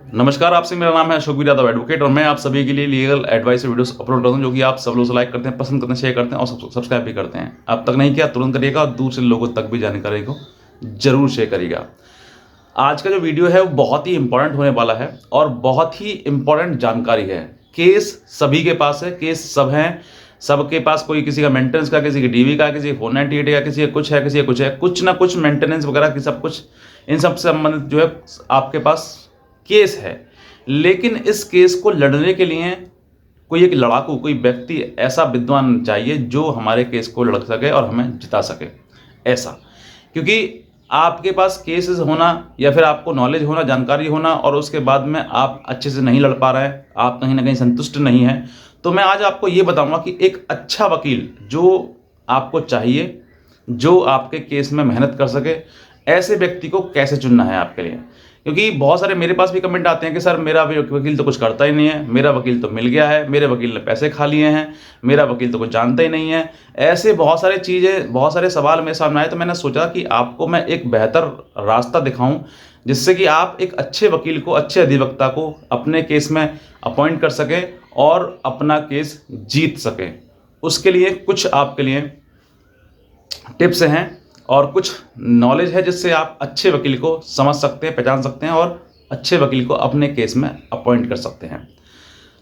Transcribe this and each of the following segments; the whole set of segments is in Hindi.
नमस्कार, आपसे मेरा नाम है अशोक यादव एडवोकेट और मैं आप सभी के लिए लीगल एडवाइस वीडियोस अपलोड करता हूं जो कि आप सब लोग लाइक करते हैं, पसंद करते हैं, शेयर करते हैं और सब्सक्राइब भी करते हैं। अब तक नहीं किया तुरंत करिएगा और दूसरे लोगों तक भी जानकारी को जरूर शेयर करिएगा। आज का जो वीडियो है वो बहुत ही इंपॉर्टेंट होने वाला है और बहुत ही इंपॉर्टेंट जानकारी है। केस सभी के पास है, केस सब हैं, सबके पास कोई किसी का मेंटेनेंस का, किसी की डीवी का, किसी का 498 का, किसी का कुछ है, किसी का कुछ है, कुछ ना कुछ मेंटेनेंस वगैरह की सब कुछ इन सब से संबंधित जो है आपके पास केस है। लेकिन इस केस को लड़ने के लिए कोई एक लड़ाकू, कोई व्यक्ति ऐसा विद्वान चाहिए जो हमारे केस को लड़ सके और हमें जिता सके। ऐसा क्योंकि आपके पास केसेस होना या फिर आपको नॉलेज होना, जानकारी होना और उसके बाद में आप अच्छे से नहीं लड़ पा रहे हैं, आप कहीं ना कहीं संतुष्ट नहीं हैं, तो मैं आज आपको ये बताऊंगा कि एक अच्छा वकील जो आपको चाहिए, जो आपके केस में मेहनत कर सके, ऐसे व्यक्ति को कैसे चुनना है आपके लिए। क्योंकि बहुत सारे मेरे पास भी कमेंट आते हैं कि सर मेरा वकील तो कुछ करता ही नहीं है, मेरा वकील तो मिल गया है, मेरे वकील ने पैसे खा लिए हैं, मेरा वकील तो कुछ जानता ही नहीं है। ऐसे बहुत सारी चीज़ें, बहुत सारे सवाल मेरे सामने आए, तो मैंने सोचा कि आपको मैं एक बेहतर रास्ता दिखाऊं जिससे कि आप एक अच्छे वकील को, अच्छे अधिवक्ता को अपने केस में अपॉइंट कर सकें और अपना केस जीत सकें। उसके लिए कुछ आपके लिए टिप्स हैं और कुछ नॉलेज है जिससे आप अच्छे वकील को समझ सकते हैं, पहचान सकते हैं और अच्छे वकील को अपने केस में अपॉइंट कर सकते हैं।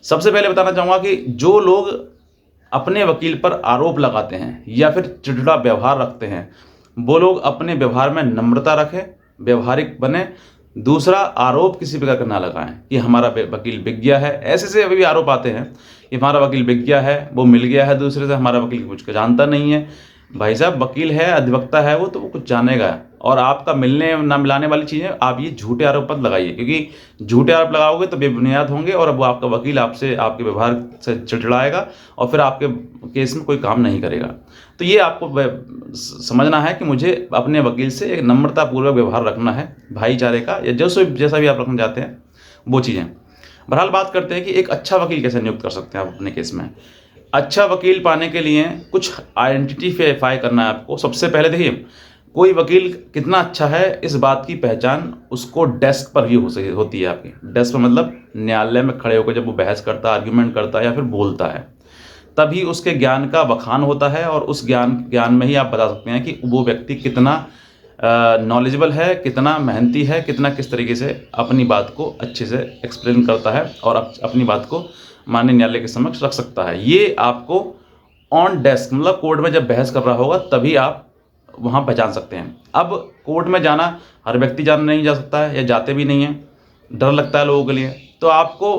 सबसे पहले बताना चाहूँगा कि जो लोग अपने वकील पर आरोप लगाते हैं या फिर चिड़चिड़ा व्यवहार रखते हैं, वो लोग अपने व्यवहार में नम्रता रखें, व्यवहारिक बने। दूसरा, आरोप किसी प्रकार का ना लगाएं कि हमारा वकील बिक गया है। ऐसे से अभी भी आरोप आते हैं कि हमारा वकील बिक गया है, वो मिल गया है दूसरे से, हमारा वकील कुछ जानता नहीं है। भाई साहब, वकील है, अधिवक्ता है, वो तो वो कुछ जानेगा। और आपका मिलने ना मिलाने वाली चीज़ें आप ये झूठे आरोप मत लगाइए, क्योंकि झूठे आरोप लगाओगे तो बेबुनियाद होंगे और अब वो आपका वकील आपसे, आपके व्यवहार से चिड़चिड़ाएगा और फिर आपके केस में कोई काम नहीं करेगा। तो ये आपको समझना है कि मुझे अपने वकील से एक नम्रतापूर्वक व्यवहार रखना है, भाईचारे का, या जैसा भी आप रखना चाहते हैं वो चीज़ें। बहरहाल बात करते हैं कि एक अच्छा वकील कैसे नियुक्त कर सकते हैं आप अपने केस में। अच्छा वकील पाने के लिए कुछ आइडेंटिफाई करना है आपको। सबसे पहले देखिए, कोई वकील कितना अच्छा है इस बात की पहचान उसको डेस्क पर ही होती है। आपकी डेस्क पर मतलब न्यायालय में खड़े होकर जब वो बहस करता है, आर्ग्यूमेंट करता है या फिर बोलता है, तभी उसके ज्ञान का बखान होता है और उस ज्ञान में ही आप बता सकते हैं कि वो व्यक्ति कितना नॉलेजेबल है, कितना मेहनती है, कितना किस तरीके से अपनी बात को अच्छे से एक्सप्लेन करता है और अपनी बात को माननीय न्यायालय के समक्ष रख सकता है। ये आपको ऑन डेस्क, मतलब कोर्ट में जब बहस कर रहा होगा तभी आप वहाँ पहचान सकते हैं। अब कोर्ट में जाना हर व्यक्ति नहीं जा सकता है या जाते भी नहीं है, डर लगता है लोगों के लिए। तो आपको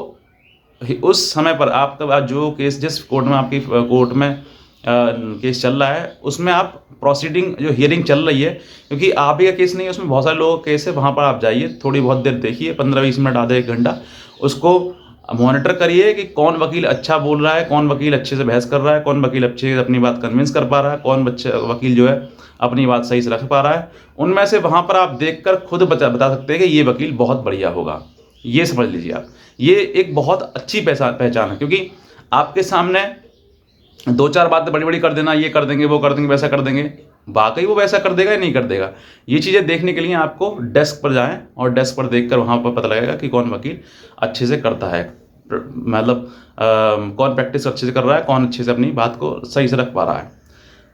उस समय पर आपका जो केस, जिस कोर्ट में आपकी कोर्ट में केस चल रहा है, उसमें आप प्रोसीडिंग, जो हियरिंग चल रही है, क्योंकि आप ही का केस नहीं है, उसमें बहुत सारे लोगों का केस है, वहाँ पर आप जाइए, थोड़ी बहुत देर देखिए, 15-20 मिनट, आधा 1 घंटा उसको मॉनिटर करिए कि कौन वकील अच्छा बोल रहा है, कौन वकील अच्छे से बहस कर रहा है, कौन वकील अच्छे से अपनी बात कन्विंस कर पा रहा है, कौन वकील जो है अपनी बात सही से रख पा रहा है। उनमें से वहाँ पर आप देखकर खुद बता सकते हैं कि ये वकील बहुत बढ़िया होगा। ये समझ लीजिए आप, ये एक बहुत अच्छी पहचान है, क्योंकि आपके सामने 2-4 बातें बड़ी बड़ी कर देना, ये कर देंगे, वो कर देंगे, वैसा कर देंगे, वाकई वो वैसा कर देगा या नहीं कर देगा, ये चीज़ें देखने के लिए आपको डेस्क पर जाएं और डेस्क पर देखकर वहाँ पर पता लगेगा कि कौन वकील अच्छे से करता है, मतलब कौन प्रैक्टिस अच्छे से कर रहा है, कौन अच्छे से अपनी बात को सही से रख पा रहा है।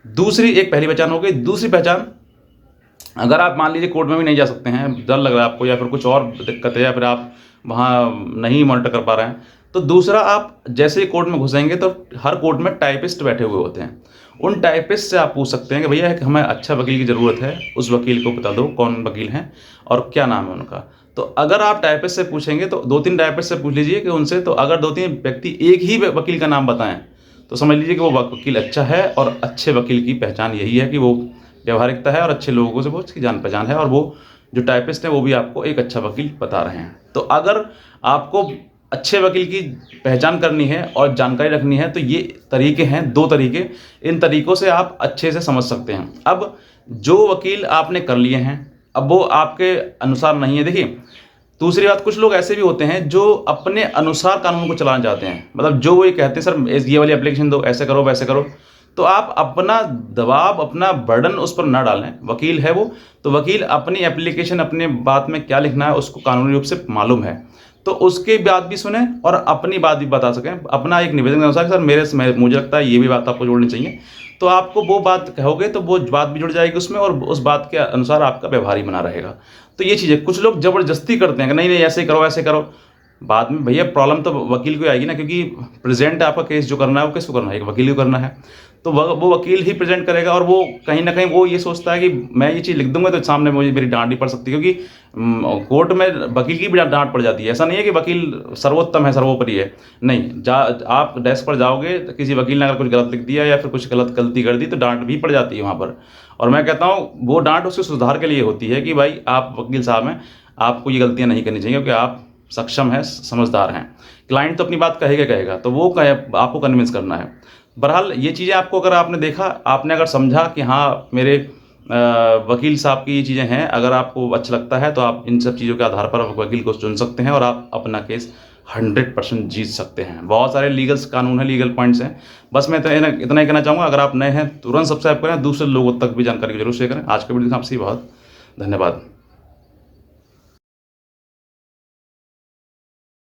दूसरी, एक पहली पहचान हो गई। दूसरी पहचान, अगर आप मान लीजिए कोर्ट में भी नहीं जा सकते हैं, डर लग रहा है आपको या फिर कुछ और दिक्कत है या फिर आप वहाँ नहीं मॉनिटर कर पा रहे हैं, तो दूसरा, आप जैसे ही कोर्ट में घुसेंगे तो हर कोर्ट में टाइपिस्ट बैठे हुए होते हैं। उन टाइपिस्ट से आप पूछ सकते हैं कि भैया हमें अच्छा वकील की ज़रूरत है, उस वकील को बता दो कौन वकील हैं और क्या नाम है उनका। तो अगर आप टाइपिस्ट से पूछेंगे तो 2-3 टाइपिस्ट से पूछ लीजिए कि उनसे, तो अगर 2-3 व्यक्ति एक ही वकील का नाम बताएं तो समझ लीजिए कि वो वकील अच्छा है। और अच्छे वकील की पहचान यही है कि वो व्यवहारिकता है और अच्छे लोगों से वो उसकी जान पहचान है, और वो जो टाइपिस्ट हैं वो भी आपको एक अच्छा वकील बता रहे हैं। तो अगर आपको अच्छे वकील की पहचान करनी है और जानकारी रखनी है तो ये तरीके हैं, 2 तरीके, इन तरीक़ों से आप अच्छे से समझ सकते हैं। अब जो वकील आपने कर लिए हैं, अब वो आपके अनुसार नहीं है। देखिए, दूसरी बात, कुछ लोग ऐसे भी होते हैं जो अपने अनुसार कानून को चलाना चाहते हैं, मतलब जो वो ये कहते हैं सर ये वाली एप्लीकेशन दो, ऐसे करो वैसे करो, तो आप अपना दबाव, अपना बर्डन उस पर ना डालें। वकील है वो, तो वकील अपनी एप्लीकेशन, अपने बात में क्या लिखना है उसको कानूनी रूप से मालूम है, तो उसकी बात भी सुने और अपनी बात भी बता सकें। अपना एक निवेदन के अनुसार, सर मुझे लगता है ये भी बात आपको जोड़नी चाहिए, तो आपको वो बात कहोगे तो वो बात भी जुड़ जाएगी उसमें, और उस बात के अनुसार आपका व्यवहार ही बना रहेगा। तो ये चीज़ है। कुछ लोग ज़बरदस्ती करते हैं कि नहीं नहीं ऐसे करो, ऐसे करो। बाद में भैया प्रॉब्लम तो वकील को आएगी ना, क्योंकि प्रेजेंट आपका केस जो करना है वो किसको करना है? एक वकील को करना है। तो वो वकील ही प्रेजेंट करेगा, और वो कहीं ना कहीं वो ये सोचता है कि मैं ये चीज़ लिख दूंगा तो सामने मुझे मेरी डांट भी पड़ सकती है, क्योंकि कोर्ट में वकील की भी डांट पड़ जाती है। ऐसा नहीं है कि वकील सर्वोत्तम है, सर्वोपरि है, नहीं। आप डेस्क पर जाओगे तो किसी वकील ने अगर कुछ गलत लिख दिया या फिर कुछ गलती कर दी तो डांट भी पड़ जाती है वहाँ पर। और मैं कहता हूँ वो डांट उसके सुधार के लिए होती है कि भाई आप वकील साहब हैं, आपको ये गलतियाँ नहीं करनी चाहिए, क्योंकि आप सक्षम हैं, समझदार हैं। क्लाइंट तो अपनी बात कहेगा, तो वो आपको कन्विंस करना है। बहरहाल ये चीज़ें आपको, अगर आपने देखा, आपने अगर समझा कि हाँ मेरे वकील साहब की ये चीज़ें हैं, अगर आपको अच्छा लगता है तो आप इन सब चीज़ों के आधार पर वकील को चुन सकते हैं और आप अपना केस 100% जीत सकते हैं। बहुत सारे लीगल्स कानून हैं, लीगल पॉइंट्स हैं। बस मैं इतना ही कहना चाहूँगा, अगर आप नए हैं तुरंत सब्सक्राइब करें, दूसरे लोगों तक भी जानकारी जरूर शेयर करें। आज के वीडियो में आपसे बहुत धन्यवाद।